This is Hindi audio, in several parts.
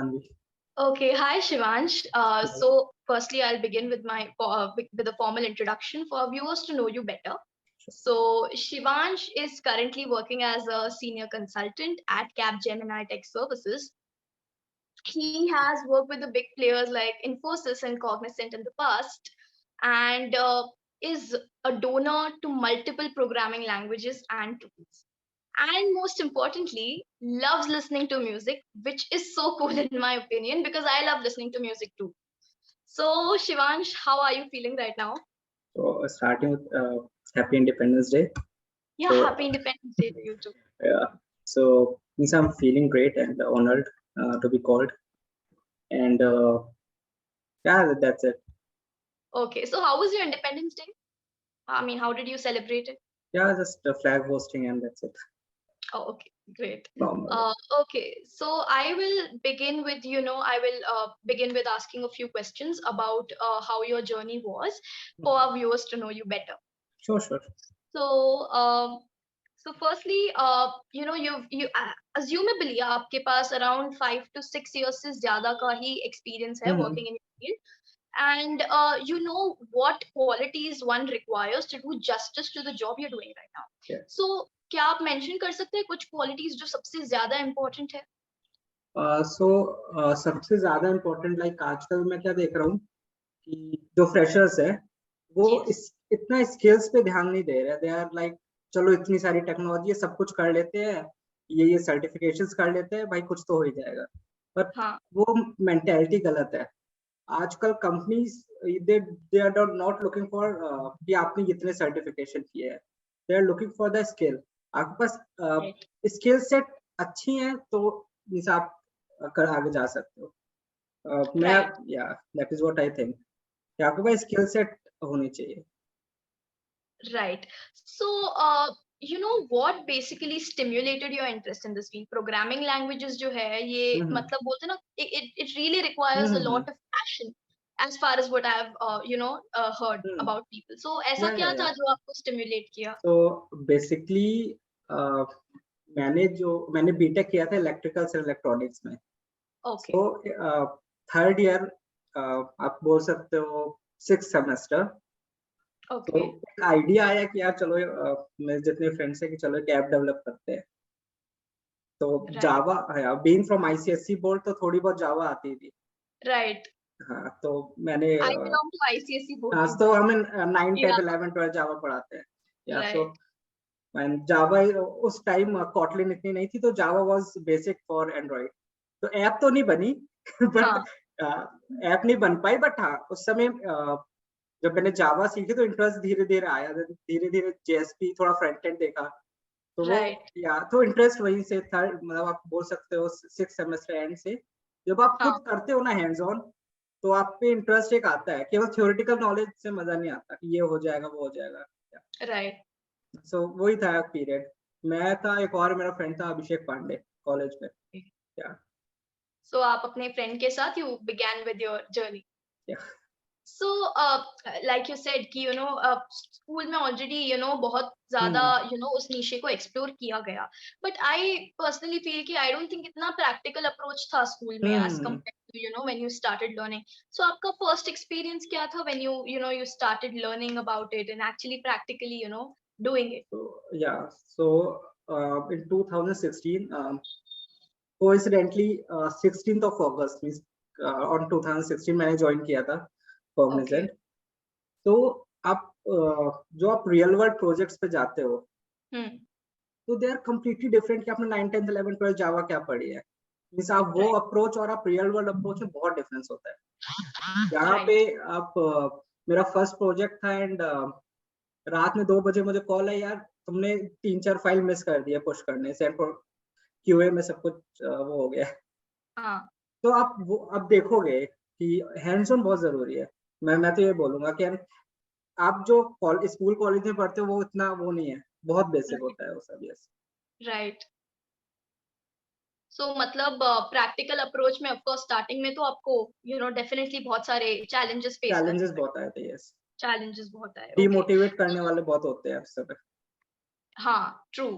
Tanvi. Okay, hi Shivansh. Hi. So firstly, I'll begin with with a formal introduction for our viewers to know you better. So Shivansh is currently working as a senior consultant at Capgemini Tech Services. He has worked with the big players like Infosys and Cognizant in the past, and is a donor to multiple programming languages and tools. And most importantly, loves listening to music, which is so cool in my opinion because I love listening to music too. So, Shivansh, how are you feeling right now? So starting with Happy Independence Day. Yeah, So happy Independence Day to you too. yeah, so means I'm feeling great and honored to be called, and yeah, that's it. Okay, so how was your Independence Day? I mean, how did you celebrate it? Yeah, just flag hosting and that's it. Oh, okay, great. Normal. Okay, so I will begin with, I will begin with asking a few questions about how your journey was for our viewers to know you better. Sure, sure. So, so firstly, assumably आपके पास around 5 to 6 years से ज़्यादा का ही experience है Hmm. working in the field, and you know what qualities one requires to do justice to the job you're doing right now. Yeah. So, क्या आप mention कर सकते हैं कुछ qualities जो सबसे ज़्यादा important है? So सबसे ज्यादा इम्पोर्टेंट लाइक आजकल मैं क्या देख रहा हूँ कि जो फ्रेशर्स है वो Yes. इतना स्किल्स पे ध्यान नहीं दे रहे. दे आर लाइक चलो इतनी सारी टेक्नोलॉजी है, सब कुछ कर लेते हैं, ये सर्टिफिकेशंस कर लेते हैं, भाई कुछ तो हो ही जाएगा. पर हाँ. वो मेंटेलिटी गलत है. आजकल companies they are not looking for कि आपने इतने सर्टिफिकेशन किए हैं. They are looking for the skill. आपके पास स्किल सेट अच्छी है तो मींस आप कर आगे जा सकते हो. मैं या that is what I think कि आपके पास स्किल सेट होनी चाहिए. Right. So, you know what basically stimulated your interest in this field? Programming languages जो है ये मतलब बोलते हैं ना it really requires a lot of passion as far as what I have heard about people. So ऐसा क्या था जो आपको stimulate किया? So basically मैंने बीटेक किया था इलेक्ट्रिकल से इलेक्ट्रॉनिक्स में. Okay. So थर्ड ईयर आप बोल सकते हो 6th सेमेस्टर. Okay. तो एक आइडिया आया कि यार चलो मेरे जितने फ्रेंड्स हैं कि चलो एक ऐप डेवलप करते हैं. तो जावा है, बीइंग फ्रॉम आईसीएसई बोर्ड तो थोड़ी बहुत जावा आती थी. राइट. हाँ, तो मैंने I belong to ICSE board. हाँ, तो हमें 9, 10, 11, 12 जावा पढ़ाते हैं. या सो जावा उस टाइम कॉटलिन इतनी नहीं थी, तो जावा वाज बेसिक फॉर एंड्रॉइड. तो ऐप तो नहीं बनी बट ऐप नहीं बन पाई. बट हाँ, उस समय जब मैंने जावा सीखी तो इंटरेस्ट धीरे धीरे आया. धीरे धीरे जेएसपी थोड़ा फ्रंट एंड देखा तो वो या तो इंटरेस्ट वहीं से था. मतलब आप बोल सकते हो 6th सेमेस्टर एंड से जब आप खुद करते हो ना हैंड्स ऑन, तो आप पे इंटरेस्ट एक आता है. केवल थ्योरेटिकल नॉलेज से मजा नहीं आता कि ये हो जाएगा वो हो जाएगा. राइट. सो वही था पीरियड. मैं था, एक और मेरा फ्रेंड था अभिषेक पांडे कॉलेज में. सो आप अपने फ्रेंड के साथ you began with your journey. So, like you said कि स्कूल में already बहुत ज़्यादा उस निशे को explore किया गया. But I personally feel कि I don't think इतना practical approach था स्कूल में as compared to when you started learning. So आपका first experience क्या था when you started learning about it and actually practically doing it? So in 2016, coincidentally 16th of August means on 2016 मैंने join किया था Cognizant. तो आप जो आप रियल वर्ल्ड प्रोजेक्ट्स पे जाते हो तो दे आर कम्प्लीटली डिफरेंट कि आपने 9, 10, 11, 12 जावा क्या पढ़ी है. मींस आप वो अप्रोच और आप रियल वर्ल्ड अप्रोच में बहुत डिफरेंस होता है. यहाँ पे आप मेरा फर्स्ट प्रोजेक्ट था एंड रात में 2 बजे मुझे कॉल है, यार तुमने 3-4 फाइल मिस कर दिया पुश करने से, क्यूए में सब कुछ वो हो गया. तो आप वो अब देखोगे कि हैंड्स ऑन बहुत जरूरी है. मैं तो ये बोलूंगा कि आप जो स्कूल कॉलेज में पढ़ते हो वो इतना वो नहीं है, बहुत बेसिक होता है वो सब. यस. राइट. सो मतलब प्रैक्टिकल अप्रोच में ऑफ कोर्स स्टार्टिंग में तो आपको डेफिनेटली बहुत सारे चैलेंजेस बहुत आए थे. यस, चैलेंजेस बहुत आए. डिमोटिवेट करने वाले बहुत होते हैं सब. हाँ, ट्रू.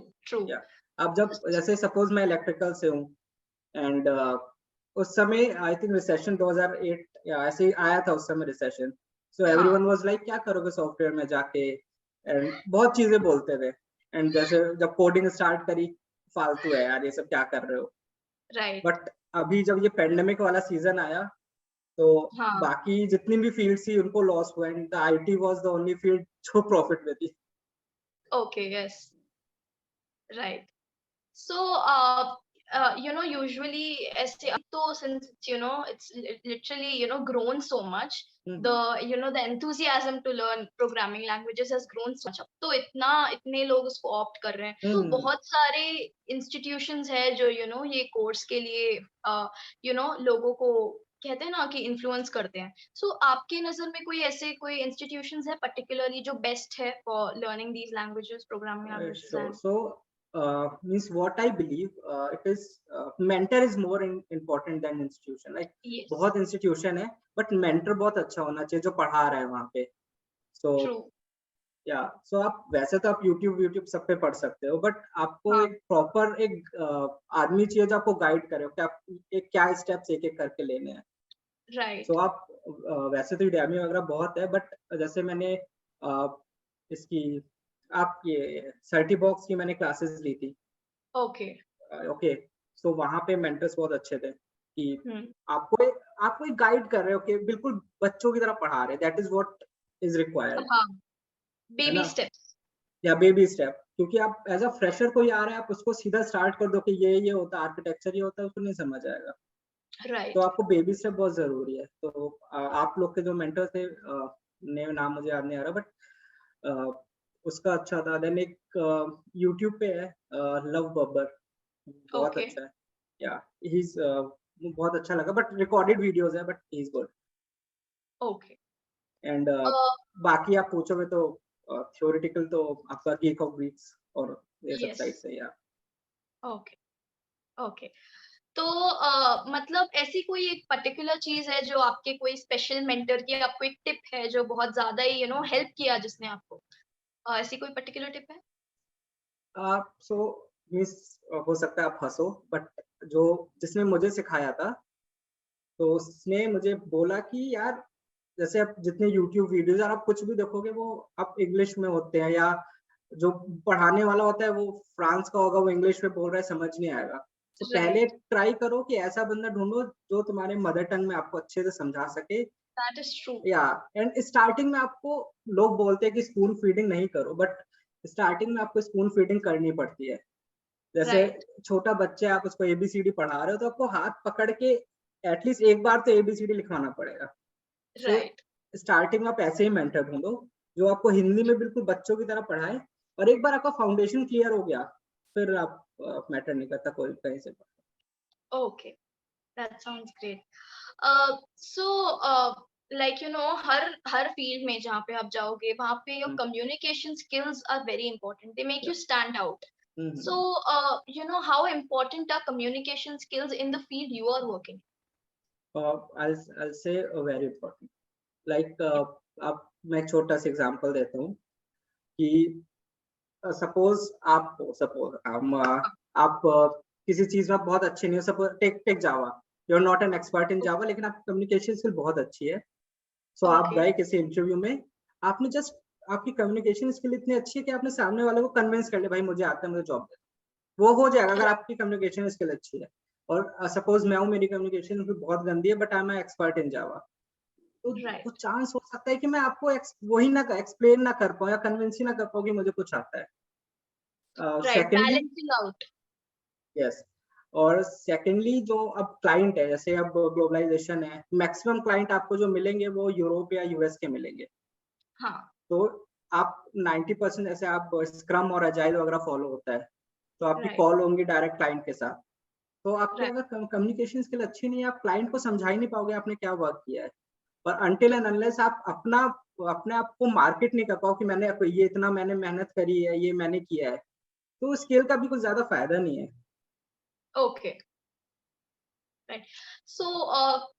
अब जब जैसे सपोज मैं इलेक्ट्रिकल से हूँ एंड उस समय आई थिंक रिसेशन 2008 या ऐसे ही आया था उस समय रिसेशन, सो हाँ। एवरीवन वाज लाइक क्या करोगे सॉफ्टवेयर में जाके, एंड बहुत चीजें बोलते थे, एंड जैसे जब कोडिंग स्टार्ट करी, फालतू है यार ये सब क्या कर रहे हो। राइट। बट अभी जब ये पेंडेमिक वाला सीजन आया तो हाँ। बाकी जितनी भी फील्ड थी उनको लॉस हुआ, and the IT was the only field जो प्रॉफिट में थी। Okay, yes, right. So, usually, ऐसे अब तो since it's literally grown so much, the the enthusiasm to learn programming languages has grown so much. अब तो इतने लोग उसको opt कर रहे हैं, तो बहुत सारे institutions है जो ये कोर्स के लिए लोगों को कहते हैं ना कि इन्फ्लुएंस करते हैं। सो आपके नजर में कोई ऐसे कोई institutions है particularly जो बेस्ट है for learning these languages, programming languages Sure. and So, means what I believe, it is mentor is more important than institution. Like yes, बहुत institution है, but mentor बहुत अच्छा होना चाहिए जो पढ़ा रहा है वहाँ पे. So true, so आप वैसे तो आप YouTube सब पे पढ़ सकते हो, but आपको हाँ, एक proper एक आदमी चाहिए जो आपको गाइड करे कि आप एक क्या steps एक एक करके लेने हैं. right, So आप वैसे तो Udemy वगैरह बहुत है, but जैसे मैंने इसकी आप ये सर्टिबॉक्स की मैंने क्लासेस ली थी. okay, ओके, सो वहां पे मेंटर्स बहुत अच्छे थे कि हम्म, आपको एक गाइड कर रहे हो कि बिल्कुल बच्चों की तरह पढ़ा रहे, that is what is required, हाँ, है baby ना, steps, या बेबी स्टेप. क्योंकि आप एज अ फ्रेशर कोई आ रहा है, आप उसको सीधा स्टार्ट कर दो कि ये होता है आर्किटेक्चर, ये होता है, उसको नहीं समझ आएगा. तो right, आपको बेबी स्टेप बहुत जरूरी है. तो आप लोग के जो मेंटर थे, नाम मुझे याद नहीं आ रहा, बट उसका अच्छा था. देन एक यूट्यूब पे है, लव बब्बर, बहुत okay, अच्छा है. या ही इज बहुत अच्छा लगा, बट रिकॉर्डेड वीडियोस है, but he is good. okay, and uh, बाकी आप पूछोगे तो थ्योरेटिकल तो आपका गीक ऑफ वीक्स और ये सब साइट yes, से, या okay, okay. तो मतलब ऐसी कोई एक पर्टिकुलर चीज है जो आपके कोई स्पेशल मेंटर की आपको एक टिप है जो बहुत ज्यादा ही हेल्प किया जिसने आपको, ऐसी कोई पर्टिकुलर टिप है? आप सो मिस हो सकता है आप हंसो, बट जो जिसने मुझे सिखाया था, तो उसने मुझे बोला कि यार जैसे आप जितने YouTube वीडियोस और आप कुछ भी देखोगे वो आप इंग्लिश में होते हैं, या जो पढ़ाने वाला होता है वो फ्रांस का होगा, वो इंग्लिश में बोल रहा है, समझ नहीं आएगा. तो पहले राइट, ट्राई करो कि ऐसा बंदा ढूंढो जो तुम्हारे मदर टंग में आपको अच्छे से समझा सके. दैट इज ट्रू, या एंड स्टार्टिंग में आपको लोग बोलते हैं कि स्पून फीडिंग नहीं करो, बट स्टार्टिंग में आपको स्पून फीडिंग करनी पड़ती है. जैसे राइट, छोटा बच्चे आप उसको एबीसीडी पढ़ा रहे हो, तो आपको हाथ पकड़ के एटलीस्ट एक बार तो एबीसीडी लिखवाना पड़ेगा. सो राइट, स्टार्टिंग में आप ऐसे ही मेंटर ढूंढो जो आपको हिंदी में बिल्कुल बच्चों की तरह पढ़ाए, और एक बार आपका फाउंडेशन क्लियर हो गया, फिर आप मैटर नहीं करता कोई कहीं से. Okay, that sounds great. So like हर फील्ड में जहाँ पे आप जाओगे वहाँ पे your hmm, communication skills are very important, they make yeah. You stand out. So, how important are communication skills in the field you are working? I'll say very important. Like अब मैं एक छोटा सा एग्जांपल देता हूँ कि सपोज आप किसी चीज में बहुत अच्छे नहीं हो, suppose take Java, you are not an expert in Java, लेकिन आपकी कम्युनिकेशन स्किल बहुत अच्छी है. सो आप Okay, गए किसी इंटरव्यू में, आपने जस्ट आपकी कम्युनिकेशन स्किल इतनी अच्छी है कि आपने सामने वाले को कन्विंस कर लिया, भाई मुझे आता है, मुझे जॉब दे. वो हो जाएगा अगर आपकी कम्युनिकेशन स्किल अच्छी है. और सपोज मैं हूँ, मेरी कम्युनिकेशन स्किल बहुत गंदी है, but I am expert in Java, तो right, वो चांस हो सकता है कि मैं आपको वही ना एक्सप्लेन ना कर पाऊँ या कन्विंस ही ना कर पाऊँ कि मुझे कुछ आता है. right. Secondly, Balancing out. Yes, और सेकेंडली जो अब क्लाइंट है, जैसे अब ग्लोबलाइजेशन है, मैक्सिमम क्लाइंट आपको जो मिलेंगे वो यूरोप या यूएस के मिलेंगे. हाँ, तो आप 90% ऐसे आप स्क्रम और अजाइल वगैरह फॉलो होता है, तो आपकी right, कॉल होंगी डायरेक्ट क्लाइंट के साथ. तो आपकी right, अगर कम्युनिकेशन स्किल अच्छी नहीं है, आप क्लाइंट को समझा ही नहीं पाओगे आपने क्या वर्क किया है. और अनटिल एंड अनलेस आप अपने आप को मार्केट नहीं कर पाओ कि ये इतना मैंने मेहनत करी है, ये मैंने किया है, तो स्किल का भी कुछ ज्यादा फायदा नहीं है. okay, right. So,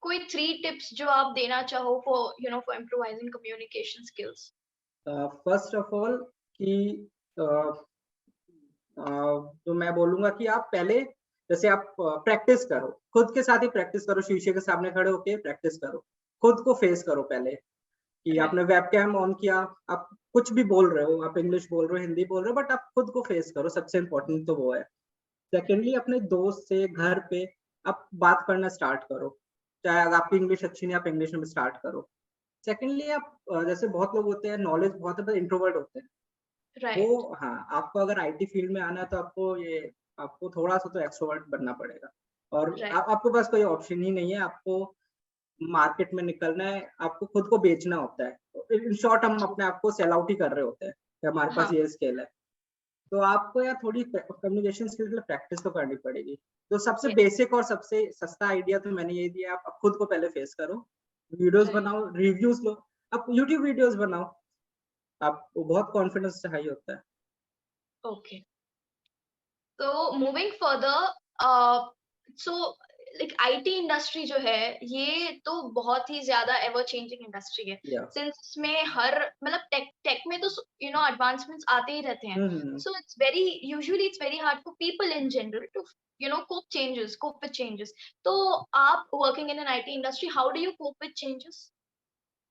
कोई 3 tips जो आप देना चाहो for for improvising communication skills? First of all कि जो मैं बोलूंगा कि आप पहले जैसे आप प्रैक्टिस करो, खुद के साथ ही प्रैक्टिस करो, शीशे के सामने खड़े होके प्रैक्टिस करो, खुद को फेस करो पहले कि Right. आपने वेबकैम ऑन किया, आप कुछ भी बोल रहे हो, आप इंग्लिश बोल रहे हो, हिंदी बोल रहे हो, बट आप खुद को फेस करो, सबसे इम्पोर्टेंट तो वो है। सेकेंडली अपने दोस्त से घर पे आप बात करना स्टार्ट करो, चाहे अगर आपकी इंग्लिश अच्छी नहीं, आप इंग्लिश में स्टार्ट करो। सेकेंडली आप जैसे बहुत लोग होते हैं, नॉलेज बहुत है पर इंट्रोवर्ट होते हैं, Right. वो हाँ, आपको अगर आईटी फील्ड में आना है तो आपको थोड़ा सा तो एक्सट्रोवर्ट बनना पड़ेगा, और Right. आपके पास कोई ऑप्शन ही नहीं है, आपको मार्केट में निकलना है, आपको खुद को बेचना होता है। इन शॉर्ट हम अपने आप को सेल आउट ही कर रहे होते हैं कि हमारे पास हाँ. ये स्किल है। तो आपको यार थोड़ी कम्युनिकेशन स्किल्स के लिए प्रैक्टिस तो करनी पड़ेगी। तो सबसे Yes. बेसिक और सबसे सस्ता आइडिया तो मैंने ये दिया, आप खुद को पहले फेस करो, वीडियोस Right. बनाओ, रिव्यूज लो, आप यूट्यूब वीडियोस बनाओ, आप बहुत कॉन्फिडेंस से हाई होता है। Okay. So moving further, uh, so like IT industry जो है ये तो बहुत ही ज्यादा एवर चेंजिंग इंडस्ट्री है, या सिंस इसमें हर मतलब टेक में तो एडवांसमेंट्स आते ही रहते हैं, hmm so it's very hard for people in general to cope with changes. तो आप working in an IT industry, how do you cope with changes?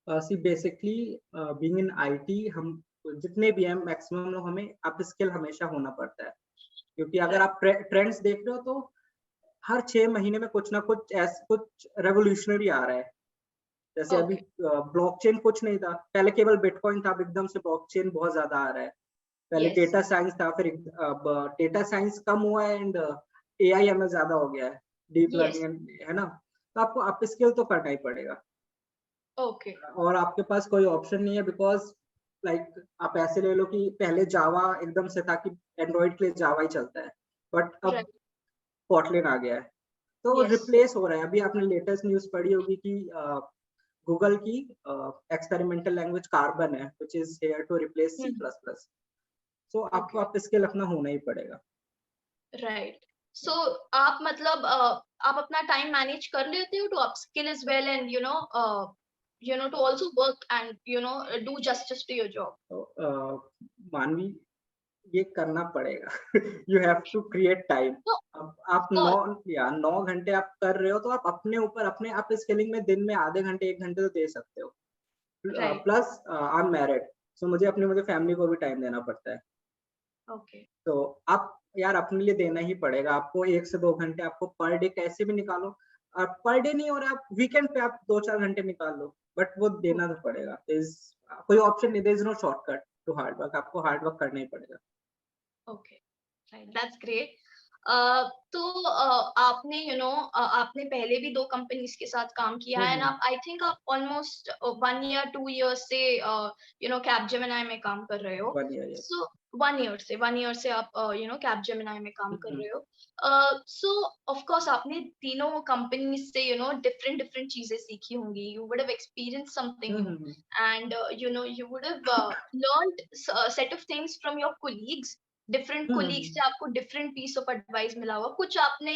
See basically being in IT, हम जितने भी हैं मैक्सिमम लोग, हमें अप स्किल हमेशा होना पड़ता है, क्योंकि अगर राइट. आप ट्रेंड्स देख रहे हो तो हर 6 महीने में कुछ ना कुछ रेवोल्यूशनरी आ रहा है। जैसे अभी ओके. ब्लॉकचेन कुछ नहीं था, पहले केवल बिटकॉइन था, अब एकदम से ब्लॉकचेन बहुत ज्यादा आ रहा है। पहले यस. डेटा साइंस था, फिर अब डेटा साइंस कम हुआ है एंड एआई एमएल ज्यादा हो गया है, डीप यस. लर्निंग, है ना। तो आपको अप स्किल तो करना ही पड़ेगा, ओके. और आपके पास कोई ऑप्शन नहीं है, बिकॉज लाइक आप ऐसे ले लो कि पहले जावा एकदम से था कि एंड्रॉइड के लिए जावा ही चलता है, बट अब राइट. कॉटलिन आ गया है, तो यस. रिप्लेस हो रहा है। अभी आपने लेटेस्ट न्यूज पढ़ी होगी कि गूगल की एक्सपेरिमेंटल लैंग्वेज कार्बन है, which is here to replace C plus plus. So आपको ओके. आप स्किल अपना होना ही पड़ेगा। राइट. सो आप मतलब आप अपना टाइम मैनेज कर लेते हो to upskill as well and to also work and do justice to your job. तो मानवी, ये करना पड़ेगा। You have to create time. तो अब ऑफ आप कोर्स. 9 घंटे आप कर रहे हो, तो आप अपने ऊपर अपने आप स्किलिंग में दिन में आधे घंटे 1 घंटे तो दे सकते हो। Right. Plus I am married, so मुझे फैमिली को भी टाइम देना पड़ता है। ओके. तो आप यार अपने लिए देना ही पड़ेगा, आपको 1 से 2 घंटे आपको पर डे कैसे भी निकालो। पर डे नहीं हो रहा, आप वीकेंड पे आप 2-4 घंटे निकाल लो, बट वो देना तो पड़ेगा। कोई ऑप्शन नहीं, there is no shortcut to hard work, आपको हार्ड वर्क करना ही पड़ेगा। ओके. राइट. That's great. तो आपने आपने पहले भी 2 कंपनीज के साथ काम किया है, एंड आप आई थिंक आप ऑलमोस्ट 1 ईयर 2 ईयर से कैपजेमिनी में काम कर रहे हो. 1 ईयर, यस। सो 1 ईयर से आप कैपजेमिनी में काम कर रहे हो. सो ऑफ कोर्स आपने तीनों कंपनीज से डिफरेंट डिफरेंट चीजें सीखी होंगी. You would have experience something new, and you would have learned a set of things from your colleagues. Different colleague से आपको डिफरेंट पीस ऑफ एडवाइस मिला होगा, कुछ आपने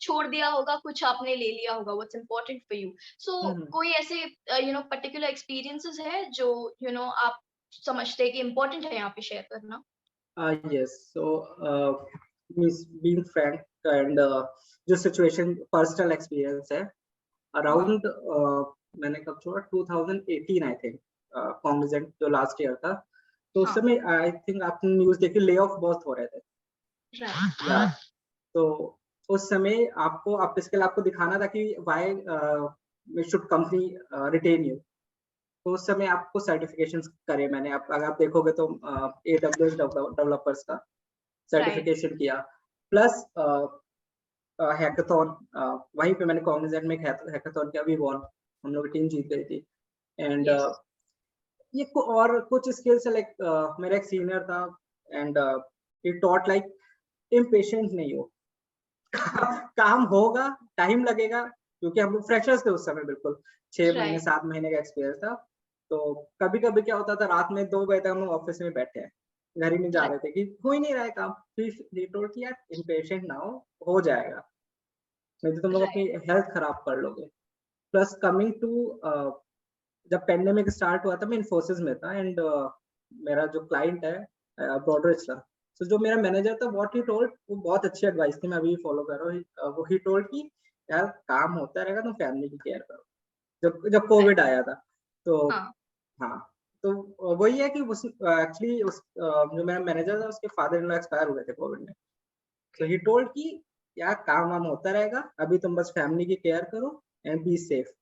छोड़ दिया होगा, कुछ आपने ले लिया होगा, व्हाट्स इम्पोर्टेंट फॉर यू. सो कोई ऐसे पर्टिकुलर एक्सपीरियंसेस है जो आप समझते हैं कि इम्पोर्टेंट है यहाँ पे शेयर करना? Yes. So, being frank and जो सिचुएशन पर्सनल एक्सपीरियंस है, हाँ. अराउंड मैंने कब छोड़ा, 2018 आई थिंक, कॉग्निजेंट जो लास्ट ईयर था, तो उस हाँ. समय आई थिंक आपने न्यूज देखी, ले ऑफ बहुत हो रहे थे। राइट. या तो उस समय आपको आप इसके लिए आपको दिखाना था कि why should company retain you. तो उस समय आपको सर्टिफिकेशंस करे मैंने, अगर आप देखोगे तो AWS डेवलपर्स का राइट. सर्टिफिकेशन किया, प्लस हैकाथॉन, वहीं पे मैंने कॉग्निजेंट में हैकाथॉन किया, भी वॉन, हम लोग की टीम जीत गई थी। And yes. और कुछ स्किल्स लाइक मेरा एक सीनियर था, and he taught like impatient नहीं हो। हाँ. काम होगा, टाइम लगेगा, क्योंकि हम लोग फ्रेशर्स थे उस समय, बिल्कुल 6 महीने राइट. 7 महीने का एक्सपीरियंस था। तो कभी कभी क्या होता था, रात में 2 बजे तक हम लोग ऑफिस में बैठे हैं, घर ही नहीं जा रहे थे कि हो ही नहीं रहा है काम, फिर टोल्ड कि यार इम्पेशेंट ना हो जाएगा, नहीं तो तुम लोग अपनी राइट. हेल्थ खराब कर लोगे। प्लस कमिंग टू, जब पेंडेमिक स्टार्ट हुआ था, मैं इन्फोसिस में था, एंड मेरा जो क्लाइंट है ब्रॉडरिज था। So जो मेरा मैनेजर था, what he told, वो बहुत अच्छी एडवाइस थी, मैं अभी फॉलो कर रहा हूँ। वो he told कि यार काम होता रहेगा, तुम फैमिली की केयर करो। जब कोविड आया था तो हाँ हाँ, तो वही है कि उस एक्चुअली उस जो मेरा मैनेजर था उसके फादर इन लॉ एक्सपायर हुए थे कोविड में। तो ही टोल्ड कि यार काम वाम होता रहेगा, अभी तुम बस फैमिली की केयर करो एंड बी सेफ।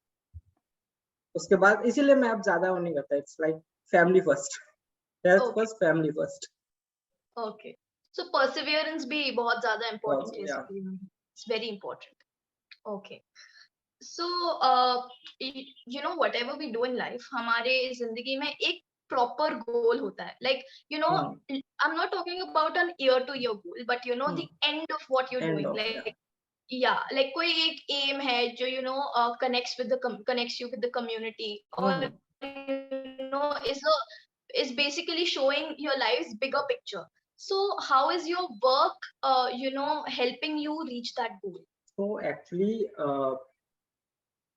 उसके बाद इसीलिए मैं अब ज्यादा वो नहीं करता, it's like family first, health okay first, family first. Okay so perseverance भी बहुत ज्यादा इम्पोर्टेंट है या इसके लिए, it's very important. Okay so you know whatever we do in life, हमारे जिंदगी में एक प्रॉपर गोल होता है, like you know I am not talking about an year to year goal, but you know the end of what you and doing, of या लाइक yeah, like कोई एक aim है जो you know connects you with the community, or you know is basically showing your life's bigger picture. So how is your work you know helping you reach that goal? so actually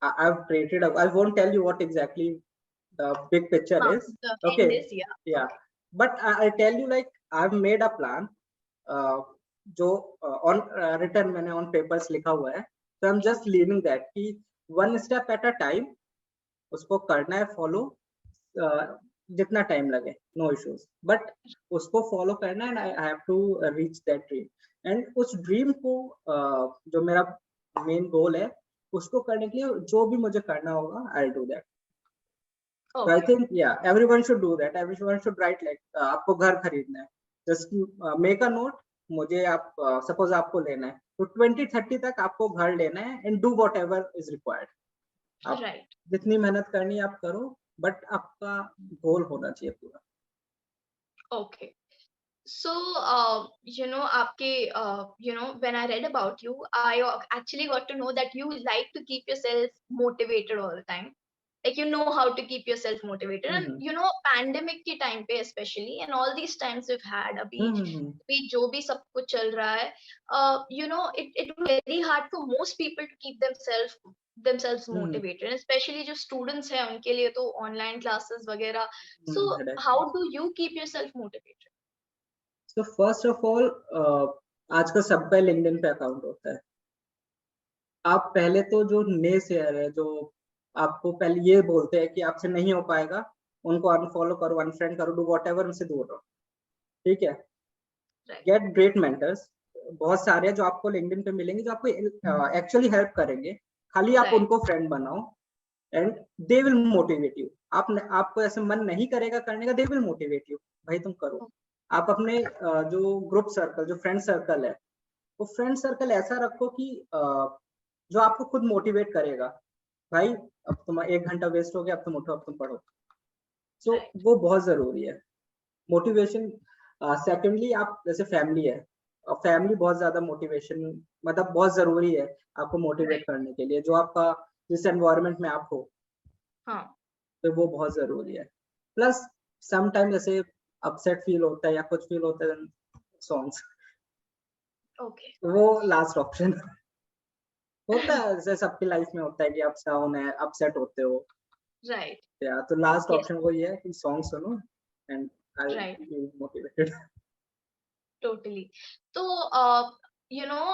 I've created I won't tell you what exactly the big picture is, In okay, this, yeah. yeah, Okay. but I'll tell you like I've made a plan, जो ऑन रिटर्न मैंने ऑन पेपर्स लिखा हुआ है, तो I am just leaving that कि one step at a time उसको करना है फॉलो, जितना टाइम लगे, नो इश्यूज, बट उसको फॉलो करना है and I have to reach that dream. And उस ड्रीम को जो मेरा मेन गोल है उसको करने के लिए जो भी मुझे करना होगा I will do that. So I Okay. think yeah, everyone should do that. Everyone should write like आपको घर खरीदना है, just make a note, मुझे आप सपोज आपको लेना है तो 2030 तक आपको घर लेना है and do what ever is required. आप Right. जितनी मेहनत करनी है आप करो, बट आपका गोल होना चाहिए पूरा। Okay. So, you know, आपके, you know, when I read about you, I actually got to know that you like to keep yourself motivated all the time. Like, you know how to keep yourself motivated. And, hmm you know, pandemic के time पे especially, and all these times we've had, हम्म अभी जो भी सब कुछ चल रहा है, you know, it was very hard for most people to keep themselves hmm motivated, especially जो students हैं उनके लिए तो online classes वगैरह. So, correct। how do you keep yourself motivated? So first of all आजकल सबका लिंक्डइन पे अकाउंट होता है। आप पहले तो जो नेसेयर है, जो आपको पहले ये बोलते हैं कि आपसे नहीं हो पाएगा, उनको अनफॉलो करो, अनफ्रेंड करो, डू व्हाटएवर, उनसे दूर रहो, ठीक है। Right. गेट ग्रेट मेंटर्स, बहुत सारे हैं जो आपको लिंक्डइन पे मिलेंगे जो आपको एक्चुअली हेल्प करेंगे, खाली आप Right. उनको फ्रेंड बनाओ and they will motivate you. आपको ऐसे मन नहीं करेगा करने का, दे विल मोटिवेट यू, भाई तुम करो। आप अपने जो ग्रुप सर्कल, जो फ्रेंड सर्कल है, वो फ्रेंड सर्कल ऐसा रखो कि जो आपको खुद मोटिवेट करेगा, भाई अब तुम्हारा 1 घंटा वेस्ट हो गया, अब तुम उठो, अब तुम पढ़ो। सो Right. वो बहुत जरूरी है मोटिवेशन। सेकेंडली आप जैसे फैमिली है, फैमिली बहुत ज्यादा मोटिवेशन, मतलब बहुत जरूरी है आपको मोटिवेट Right. करने के लिए, जो आपका जिस एनवायरनमेंट में आप हो, हाँ. तो वो बहुत जरूरी है। प्लस सम टाइम जैसे अपसेट फील होता है या कुछ फील होता है, सॉन्ग्स, Okay. वो लास्ट ऑप्शन होता है, जैसे सबकी लाइफ में होता है कि आप डाउन है, अपसेट होते हो, Right. या तो लास्ट Yes. ऑप्शन वही है कि सॉन्ग सुनो and I Right. Feel motivated. Totally. तो you know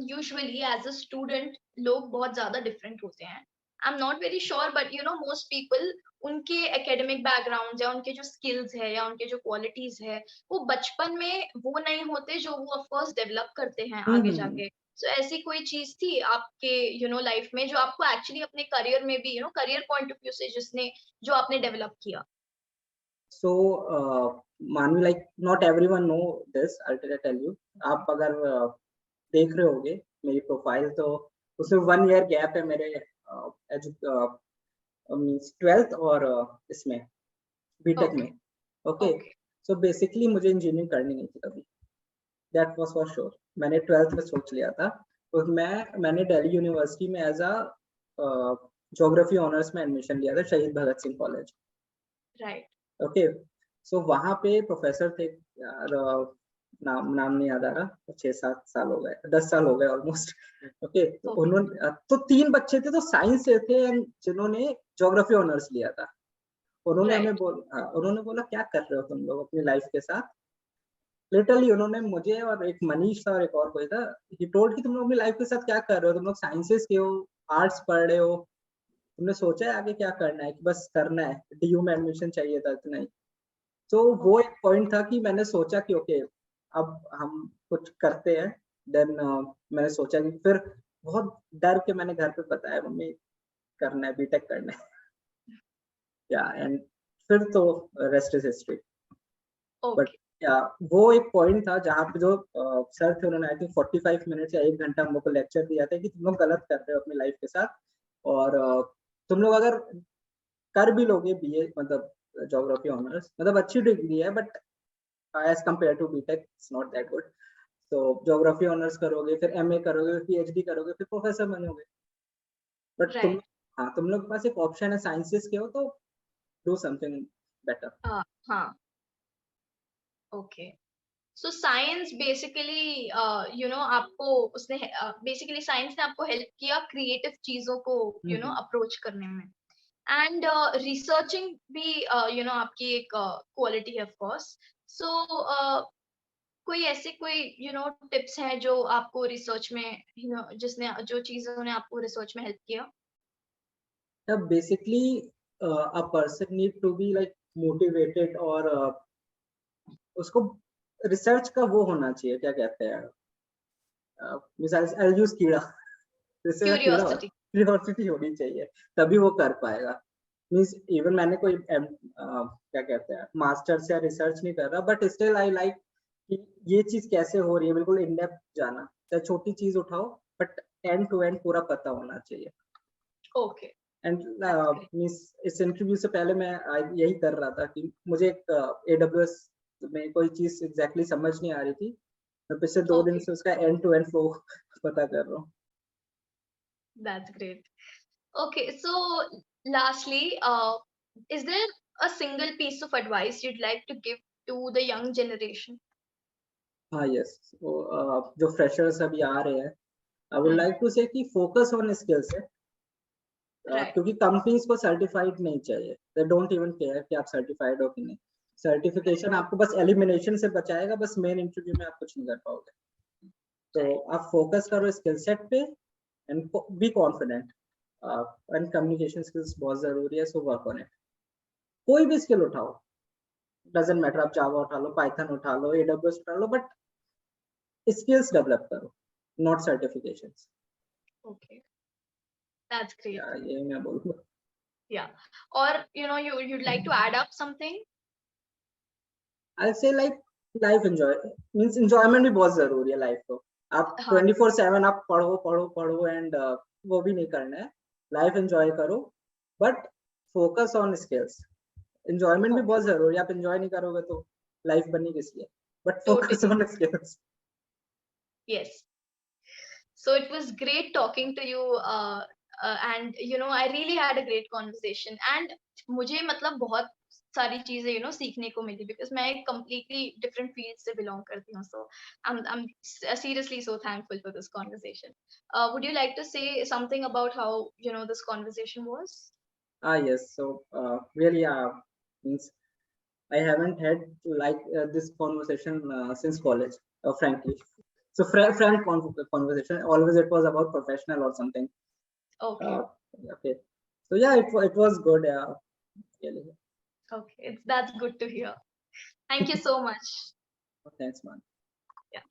usually as a student लोग बहुत ज़्यादा different होते हैं. I'm not very sure, but you know most people उनके academic backgrounds या उनके जो skills है या उनके जो qualities है वो बचपन में वो नहीं होते जो वो of course develop करते हैं आगे जाके. So ऐसी कोई चीज थी आपके you know life में जो आपको actually अपने career में भी you know career point of view से जो आपने develop किया? So मानवी, like not everyone know this, I'll tell you। आप अगर देख रहे होगे मेरी प्रोफाइल, तो उसमें 1 ईयर गैप है मेरे मींस 12th और इसमें बीटेक में, ओके। Okay. सो बेसिकली मुझे इंजीनियरिंग करनी नहीं थी कभी, दैट वाज फॉर श्योर। मैंने 12th में सोच लिया था, तो मैंने दिल्ली यूनिवर्सिटी में एज अ ज्योग्राफी ऑनर्स में एडमिशन लिया था, शहीद Bhagat Singh college, Right. Okay. सो वहां पे प्रोफेसर थे यार, नाम नहीं याद आ रहा, 6-7 साल हो गए, 10 साल हो गए ऑलमोस्ट, ओके। तो Okay. उन्होंने तो 3 बच्चे थे तो साइंस से थे जिन्होंने ज्योग्राफी ऑनर्स लिया था। उन्होंने Right. हमें उन्होंने बोला क्या कर रहे हो तुम लोग अपनी लाइफ के साथ, लिटरली उन्होंने मुझे और एक मनीष था और एक और कोई था, ही टोल्ड कि तुम लोग अपनी लाइफ के साथ क्या कर रहे हो, तुम लोग साइंसेस के हो, आर्ट्स पढ़ रहे हो, तुमने सोचा है आगे क्या करना है कि बस करना है, डीयू में एडमिशन चाहिए था इतना ही। तो वो एक पॉइंट था कि मैंने सोचा कि ओके अब हम कुछ करते हैं। देन मैंने सोचा कि फिर बहुत डर के मैंने घर पे बताया मम्मी करना है, बीटेक करना है। या एंड फिर तो rest is history. But Okay. या वो एक पॉइंट था जहाँ पे जो सर थे उन्होंने आई थिंक 45 मिनट या 1 घंटा हम लोग को लेक्चर दिया था कि तुम लोग गलत कर रहे हो अपनी लाइफ के साथ, और तुम लोग अगर कर भी लोगे बीए मतलब ज्योग्राफी ऑनर्स, मतलब अच्छी डिग्री है but as compare to BTech it's not that good. तो ज्योग्राफी ऑनर्स करोगे, फिर एमए करोगे, फिर पीएचडी करोगे, फिर प्रोफेसर बनोगे। बट तुम, Right. हाँ तुम लोग के पास एक ऑप्शन है साइंसेस के हो तो डू समथिंग बेटर। हाँ. Okay. So science basically, आपको उसने basically science ने आपको help किया creative चीजों को, approach करने में. And researching भी, आपकी एक quality है of course. So कोई ऐसे कोई tips हैं जो आपको research में, जिसने जो चीजों ने आपको research में help किया? Basically a person need to be like motivated, और उसको रिसर्च का वो होना चाहिए, क्या कहते हैं, मिसाल आई यूज कीड़ा, जैसे कीड़ा Curiosity. क्यूरियोसिटी होनी चाहिए, तभी वो कर पाएगा। मीन्स इवन मैंने कोई क्या कहते हैं मास्टर्स या रिसर्च नहीं कर रहा, बट स्टिल आई लाइक कि ये चीज कैसे हो रही है, बिल्कुल इन डेप्थ जाना, चाहे छोटी चीज उठाओ बट एंड टू एंड पूरा पता होना चाहिए। Okay. And That's great. Means इस इंटरव्यू से पहले मैं यही कर रहा था कि मुझे एक AWS में कोई चीज एग्जैक्टली समझ नहीं आ रही थी, मैं पिछले 2 दिन Okay. से उसका एंड टू एंड फ्लो पता कर रहा हूँ। That's great. Okay, so lastly, is there a single piece of advice you'd like to give to the young generation? हाँ यस, तो जो फ्रेशर्स अभी आ रहे हैं, I would Hmm. Like to say कि फोकस ऑन स्किल्स है, Right. क्योंकि कंपनीज को सर्टिफाइड नहीं चाहिए, दे डोंट इवन केयर कि आप सर्टिफाइड हो कि नहीं। सर्टिफिकेशन आपको बस एलिमिनेशन से बचाएगा, बस मेन इंटरव्यू में आप कुछ नहीं कर पाओगे। तो Right. आप फोकस करो स्किल सेट पे and be confident, and communication skills बहुत जरूरी है, सो वर्क ऑन इट। कोई भी स्किल उठाओ, डजंट मैटर, आप जावा उठा लो, पाइथन उठा लो, AWS उठा लो, बट स्किल्स डेवलप करो, not certifications. Okay. That's great. या ये मैं बोलूँगा। Yeah. Or you'd like to add up something? आई से like life enjoy, means enjoyment भी बहुत जरूरी है लाइफ को। आप हाँ. 24/7 आप पढ़ो पढ़ो पढ़ो एंड वो भी नहीं करना है, लाइफ एंजॉय करो but focus on skills. Enjoyment भी Okay. बहुत जरूरी है, आप एंजॉय नहीं करोगे तो लाइफ बनी किस लिए, but focus Totally. On skills. Yes. So it was great talking to you, and I really had a great conversation. And मुझे मतलब बहुत सारी चीजें सीखने को मिली, because मैं एक completely different field से belong करती हूँ. So I'm seriously so thankful for this conversation. Would you like to say something about how this conversation was? Yes, so really means I haven't had like this conversation since college, frankly. So frank conversation. Always it was about professional or something. Okay. Uh, okay. So yeah, it was good. Really. Okay. That's good to hear. Thank you so much. Thanks, man. Yeah.